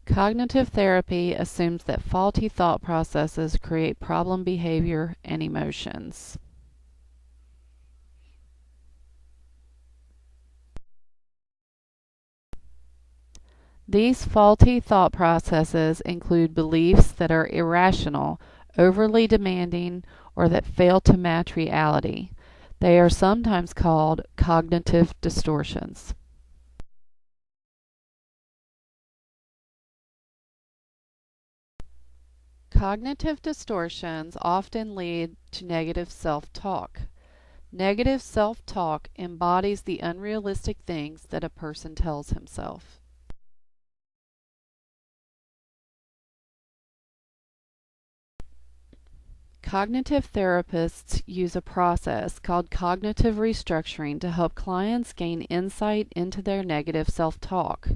Cognitive therapy assumes that faulty thought processes create problem behavior and emotions. These faulty thought processes include beliefs that are irrational, overly demanding, or that fail to match reality. They are sometimes called cognitive distortions. Cognitive distortions often lead to negative self-talk. Negative self-talk embodies the unrealistic things that a person tells himself. Cognitive therapists use a process called cognitive restructuring to help clients gain insight into their negative self-talk.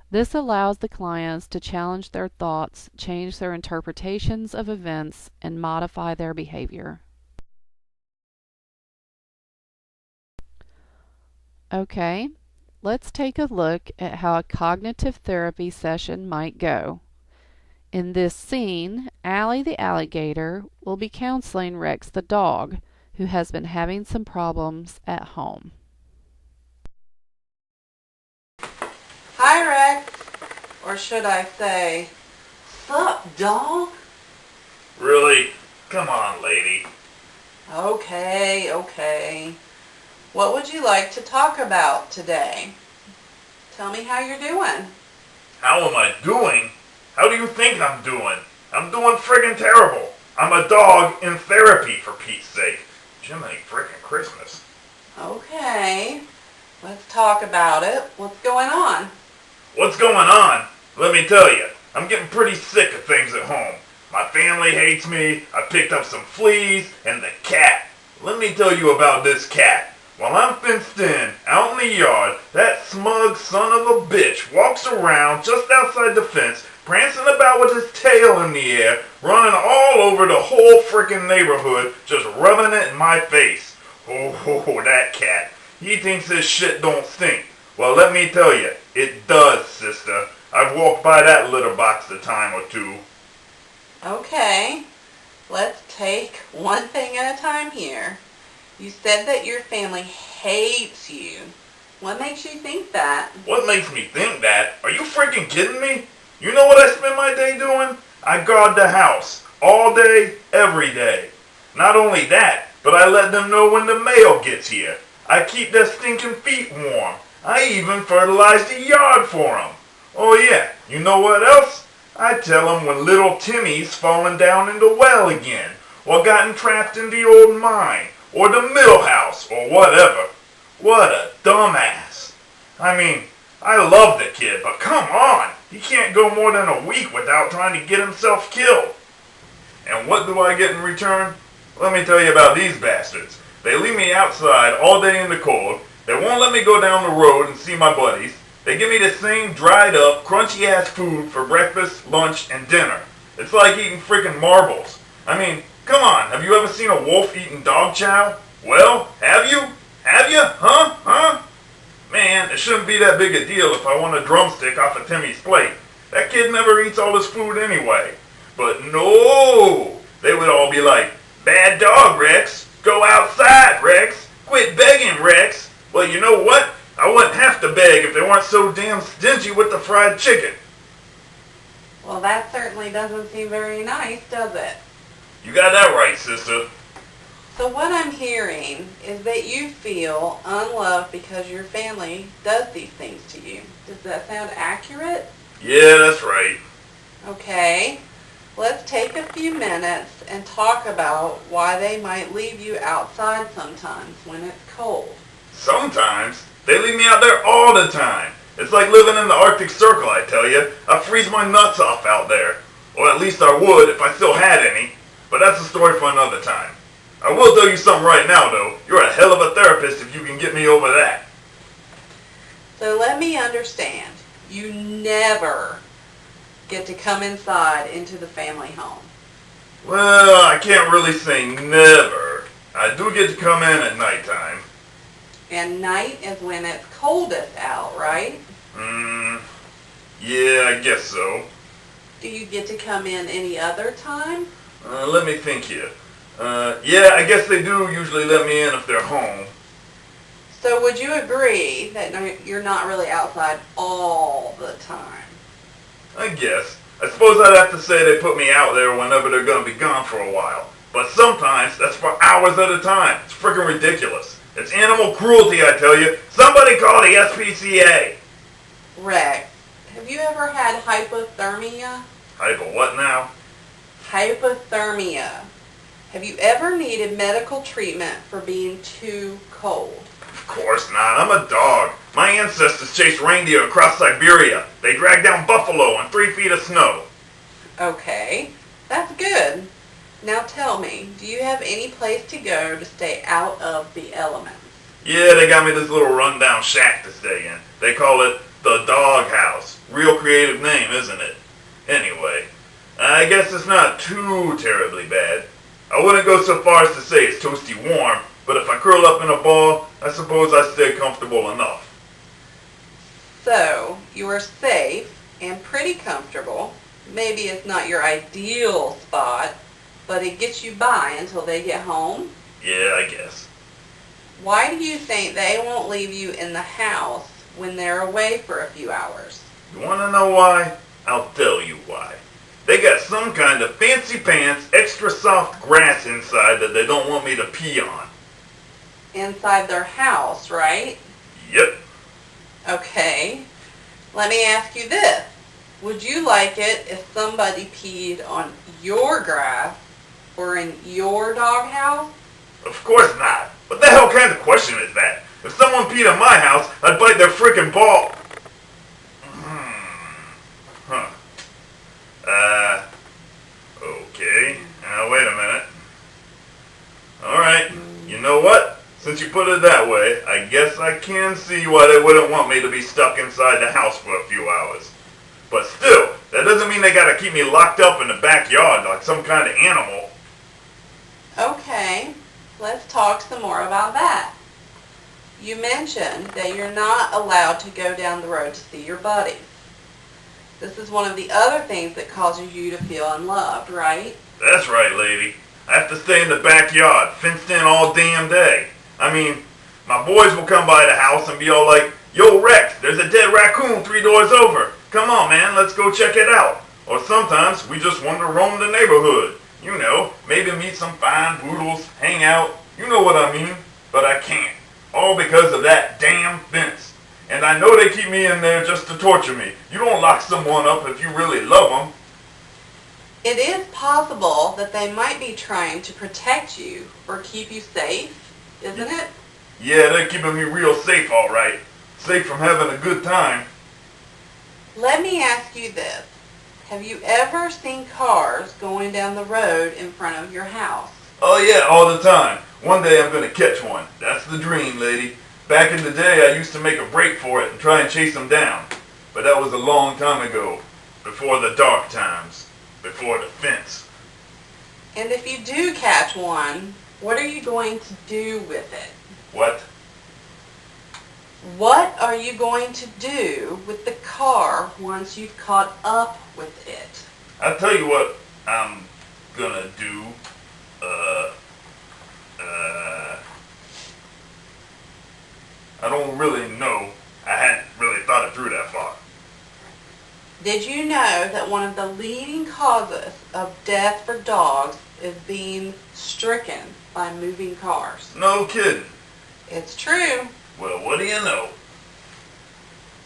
This allows the clients to challenge their thoughts, change their interpretations of events, and modify their behavior. Okay, let's take a look at how a cognitive therapy session might go. In this scene, Allie the alligator will be counseling Rex the dog, who has been having some problems at home. Hi, Rex. Or should I say, sup, dog? Really? Come on, lady. Okay. What would you like to talk about today? Tell me how you're doing. How am I doing? How do you think I'm doing? I'm doing friggin' terrible. I'm a dog in therapy, for Pete's sake. Jiminy frickin' Christmas. Okay, let's talk about it. What's going on? What's going on? Let me tell you, I'm getting pretty sick of things at home. My family hates me, I picked up some fleas, and the cat. Let me tell you about this cat. While I'm fenced in, out in the yard, that smug son of a bitch walks around just outside the fence, prancing about with his tail in the air, running all over the whole frickin' neighborhood, just rubbing it in my face. Oh, that cat. He thinks this shit don't stink. Well, let me tell you, it does, sister. I've walked by that litter box a time or two. Okay, let's take one thing at a time here. You said that your family hates you. What makes you think that? What makes me think that? Are you freaking kidding me? You know what I spend my day doing? I guard the house. All day, every day. Not only that, but I let them know when the mail gets here. I keep their stinking feet warm. I even fertilize the yard for them. Oh yeah, you know what else? I tell them when little Timmy's fallen down in the well again, or gotten trapped in the old mine, or the mill house, or whatever. What a dumbass. I mean, I love the kid, but come on. He can't go more than a week without trying to get himself killed. And what do I get in return? Let me tell you about these bastards. They leave me outside all day in the cold. They won't let me go down the road and see my buddies. They give me the same dried up, crunchy ass food for breakfast, lunch, and dinner. It's like eating freaking marbles. I mean, come on, have you ever seen a wolf eating dog chow? Well, have you? Have you? Huh? Man, it shouldn't be that big a deal if I want a drumstick off of Timmy's plate. That kid never eats all his food anyway. But no! They would all be like, bad dog, Rex. Go outside, Rex. Quit begging, Rex. Well, you know what? I wouldn't have to beg if they weren't so damn stingy with the fried chicken. Well, that certainly doesn't seem very nice, does it? You got that right, sister. So what I'm hearing is that you feel unloved because your family does these things to you. Does that sound accurate? Yeah, that's right. Okay, let's take a few minutes and talk about why they might leave you outside sometimes when it's cold. Sometimes. They leave me out there all the time. It's like living in the Arctic Circle, I tell you. I freeze my nuts off out there. Or at least I would if I still had any. But that's a story for another time. I will tell you something right now, though. You're a hell of a therapist if you can get me over that. So let me understand. You never get to come inside into the family home. Well, I can't really say never. I do get to come in at nighttime. And night is when it's coldest out, right? Yeah, I guess so. Do you get to come in any other time? Let me think here. Yeah, I guess they do usually let me in if they're home. So would you agree that you're not really outside all the time? I guess. I suppose I'd have to say they put me out there whenever they're gonna be gone for a while. But sometimes that's for hours at a time. It's freaking ridiculous. It's animal cruelty, I tell you. Somebody call the SPCA. Rex, have you ever had hypothermia? Hypo what now? Hypothermia. Have you ever needed medical treatment for being too cold? Of course not. I'm a dog. My ancestors chased reindeer across Siberia. They dragged down buffalo on 3 feet of snow. Okay, that's good. Now tell me, do you have any place to go to stay out of the elements? Yeah, they got me this little rundown shack to stay in. They call it the Dog House. Real creative name, isn't it? Anyway, I guess it's not too terribly bad. I wouldn't go so far as to say it's toasty warm, but if I curl up in a ball, I suppose I stay comfortable enough. So, you are safe and pretty comfortable. Maybe it's not your ideal spot, but it gets you by until they get home. Yeah, I guess. Why do you think they won't leave you in the house when they're away for a few hours? You want to know why? I'll tell you why. They got some kind of fancy pants, extra soft grass inside that they don't want me to pee on. Inside their house, right? Yep. Okay. Let me ask you this. Would you like it if somebody peed on your grass or in your doghouse? Of course not. What the hell kind of question is that? If someone peed in my house, I'd bite their frickin' ball. Huh. Okay. Now, wait a minute. Alright. You know what? Since you put it that way, I guess I can see why they wouldn't want me to be stuck inside the house for a few hours. But still, that doesn't mean they gotta keep me locked up in the backyard like some kind of animal. Okay, let's talk some more about that. You mentioned that you're not allowed to go down the road to see your buddies. This is one of the other things that causes you to feel unloved, right? That's right, lady. I have to stay in the backyard, fenced in all damn day. I mean, my boys will come by the house and be all like, "Yo, Rex, there's a dead raccoon 3 doors over. Come on, man, let's go check it out." Or sometimes we just want to roam the neighborhood. You know, maybe meet some fine poodles, hang out. You know what I mean. But I can't. All because of that damn fence. And I know they keep me in there just to torture me. You don't lock someone up if you really love them. It is possible that they might be trying to protect you or keep you safe, isn't it? Yeah, they're keeping me real safe, all right. Safe from having a good time. Let me ask you this. Have you ever seen cars going down the road in front of your house? Oh yeah, all the time. One day I'm gonna catch one. That's the dream, lady. Back in the day, I used to make a break for it and try and chase them down. But that was a long time ago. Before the dark times. Before the fence. And if you do catch one, what are you going to do with it? What? What are you going to do with the car once you've caught up with it? I'll tell you what I'm gonna do. I don't really know. I hadn't really thought it through that far. Did you know that one of the leading causes of death for dogs is being stricken by moving cars? No kidding. It's true. Well, what do you know?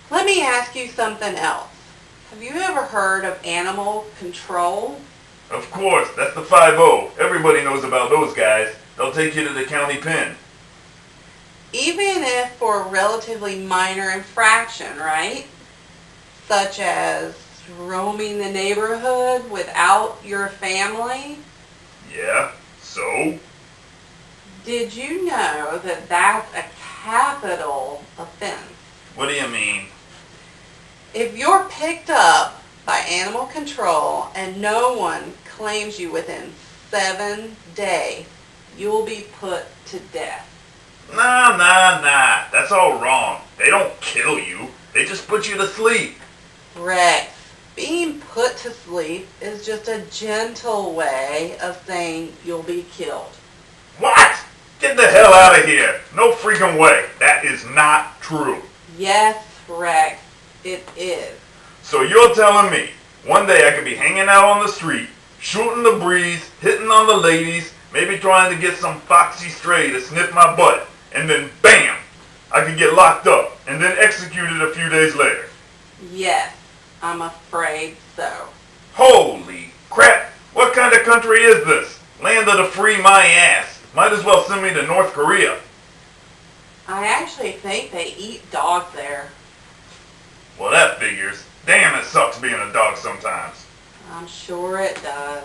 Let me ask you something else. Have you ever heard of animal control? Of course, that's the 5-0. Everybody knows about those guys. They'll take you to the county pen. Even if for a relatively minor infraction, right? Such as roaming the neighborhood without your family? Yeah, so? Did you know that that's a capital offense? What do you mean? If you're picked up by animal control and no one claims you within 7 days, you'll be put to death. Nah. That's all wrong. They don't kill you. They just put you to sleep. Rex, being put to sleep is just a gentle way of saying you'll be killed. What? Get the hell out of here. No freaking way. That is not true. Yes, Rex, it is. So you're telling me one day I could be hanging out on the street, shooting the breeze, hitting on the ladies, maybe trying to get some foxy stray to sniff my butt, and then bam, I could get locked up and then executed a few days later? Yes, I'm afraid so. Holy crap! What kind of country is this? Land of the free my ass. Might as well send me to North Korea. I actually think they eat dogs there. Well, that figures. Damn, it sucks being a dog sometimes. I'm sure it does.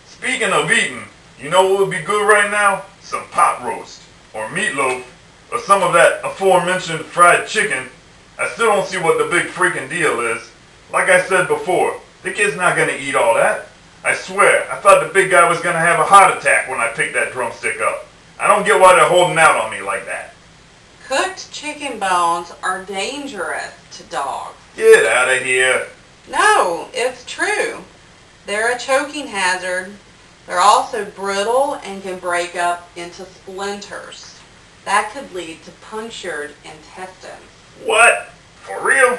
Speaking of eating, you know what would be good right now? Some pot roast, or meatloaf, or some of that aforementioned fried chicken. I still don't see what the big freaking deal is. Like I said before, the kid's not gonna eat all that. I swear, I thought the big guy was gonna have a heart attack when I picked that drumstick up. I don't get why they're holding out on me like that. Cooked chicken bones are dangerous to dogs. Get out of here. No, it's true. They're a choking hazard. They're also brittle and can break up into splinters. That could lead to punctured intestines. What? For real?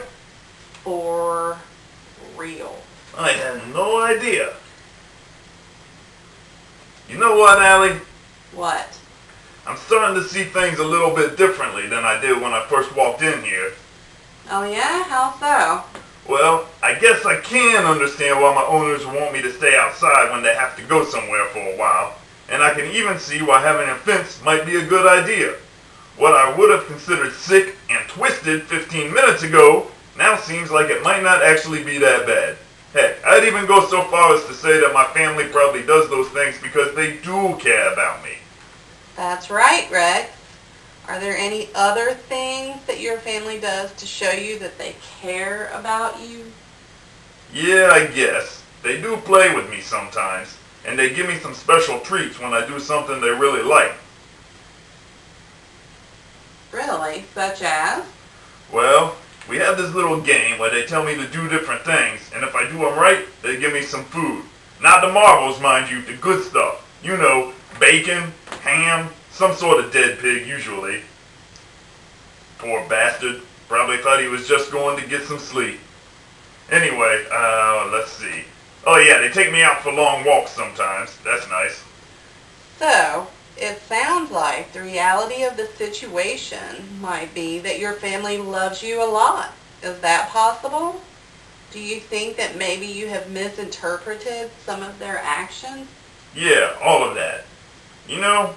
For real. I had no idea. You know what, Allie? What? I'm starting to see things a little bit differently than I did when I first walked in here. Oh yeah? How so? Well, I guess I can understand why my owners want me to stay outside when they have to go somewhere for a while. And I can even see why having a fence might be a good idea. What I would have considered sick and twisted 15 minutes ago now seems like it might not actually be that bad. Heck, I'd even go so far as to say that my family probably does those things because they do care about me. That's right, Rex. Are there any other things that your family does to show you that they care about you? Yeah, I guess. They do play with me sometimes, and they give me some special treats when I do something they really like. Really? Such as? Well, we have this little game where they tell me to do different things, and if I do them right, they give me some food. Not the marbles, mind you, the good stuff. You know, bacon, ham, some sort of dead pig usually. Poor bastard. Probably thought he was just going to get some sleep. Anyway, let's see. Oh yeah, they take me out for long walks sometimes. That's nice. So, it sounds like the reality of the situation might be that your family loves you a lot. Is that possible? Do you think that maybe you have misinterpreted some of their actions? Yeah, all of that. You know,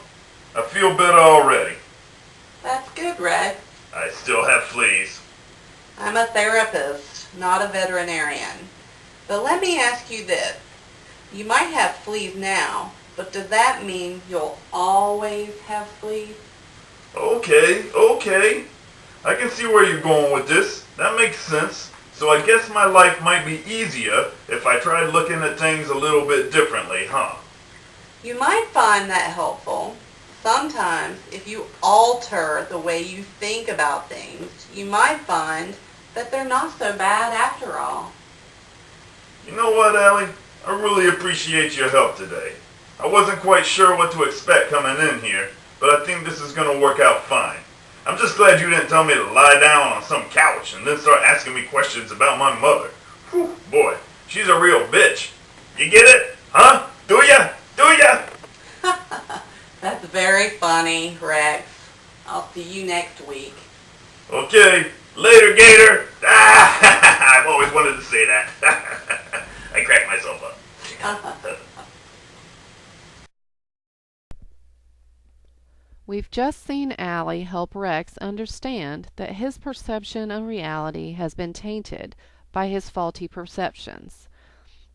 I feel better already. That's good, Rex. I still have fleas. I'm a therapist, not a veterinarian. But let me ask you this. You might have fleas now, but does that mean you'll always have fleas? Okay. I can see where you're going with this. That makes sense. So I guess my life might be easier if I tried looking at things a little bit differently, huh? You might find that helpful. Sometimes, if you alter the way you think about things, you might find that they're not so bad after all. You know what, Allie? I really appreciate your help today. I wasn't quite sure what to expect coming in here, but I think this is going to work out fine. I'm just glad you didn't tell me to lie down on some couch and then start asking me questions about my mother. Whew, boy, she's a real bitch. You get it? Huh? Do ya? That's very funny, Rex. I'll see you next week. Okay, later, Gator. I've always wanted to say that. I cracked myself up. We've just seen Allie help Rex understand that his perception of reality has been tainted by his faulty perceptions.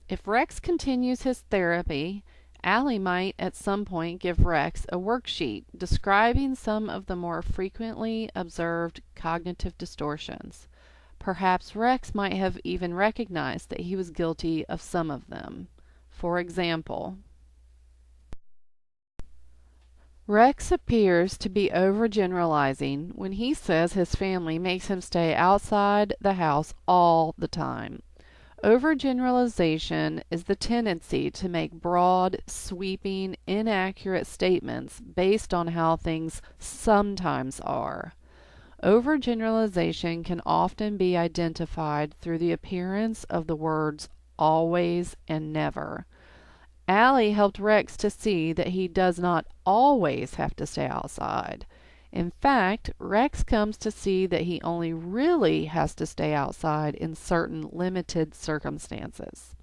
If Rex continues his therapy, Allie might at some point give Rex a worksheet describing some of the more frequently observed cognitive distortions. Perhaps Rex might have even recognized that he was guilty of some of them. For example, Rex appears to be overgeneralizing when he says his family makes him stay outside the house all the time. Overgeneralization is the tendency to make broad, sweeping, inaccurate statements based on how things sometimes are. Overgeneralization can often be identified through the appearance of the words always and never. Allie helped Rex to see that he does not always have to stay outside. In fact, Rex comes to see that he only really has to stay outside in certain limited circumstances.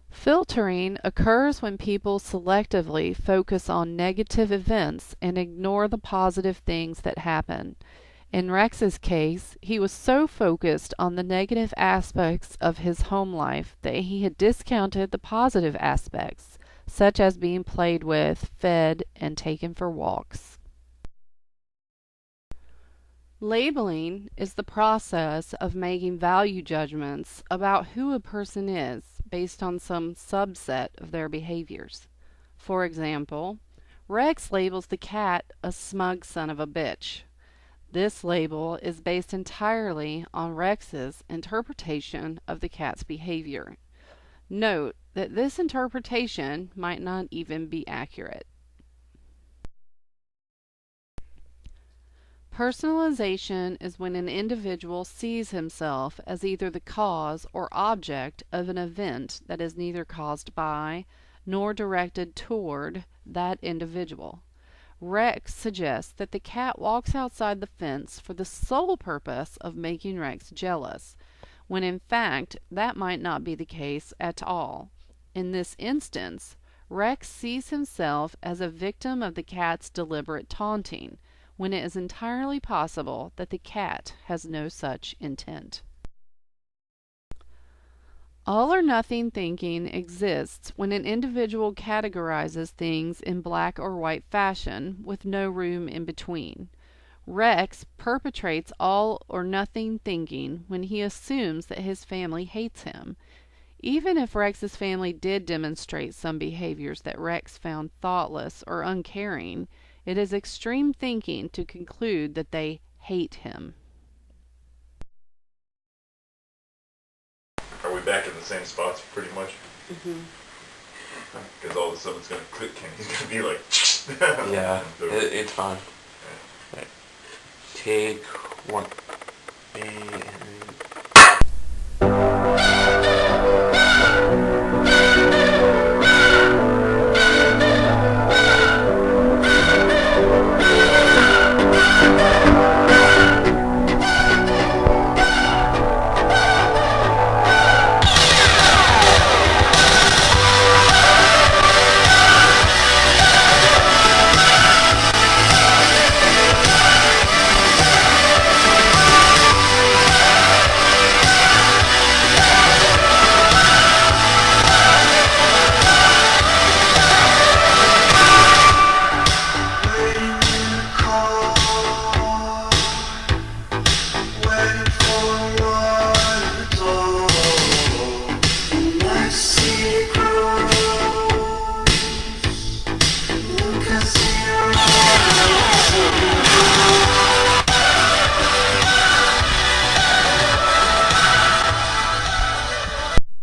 Filtering occurs when people selectively focus on negative events and ignore the positive things that happen. In Rex's case, he was so focused on the negative aspects of his home life that he had discounted the positive aspects, such as being played with, fed, and taken for walks. Labeling is the process of making value judgments about who a person is based on some subset of their behaviors. For example, Rex labels the cat a smug son of a bitch. This label is based entirely on Rex's interpretation of the cat's behavior. Note that this interpretation might not even be accurate. Personalization is when an individual sees himself as either the cause or object of an event that is neither caused by nor directed toward that individual. Rex suggests that the cat walks outside the fence for the sole purpose of making Rex jealous, when in fact that might not be the case at all. In this instance, Rex sees himself as a victim of the cat's deliberate taunting, when it is entirely possible that the cat has no such intent. All or nothing thinking exists when an individual categorizes things in black or white fashion with no room in between. Rex perpetrates all or nothing thinking when he assumes that his family hates him. Even if Rex's family did demonstrate some behaviors that Rex found thoughtless or uncaring, it is extreme thinking to conclude that they hate him. Are we back in the same spots pretty much? Mm-hmm. Because all of a sudden it's going to click and he's going to be like... Yeah, it's fine. Yeah. Take one.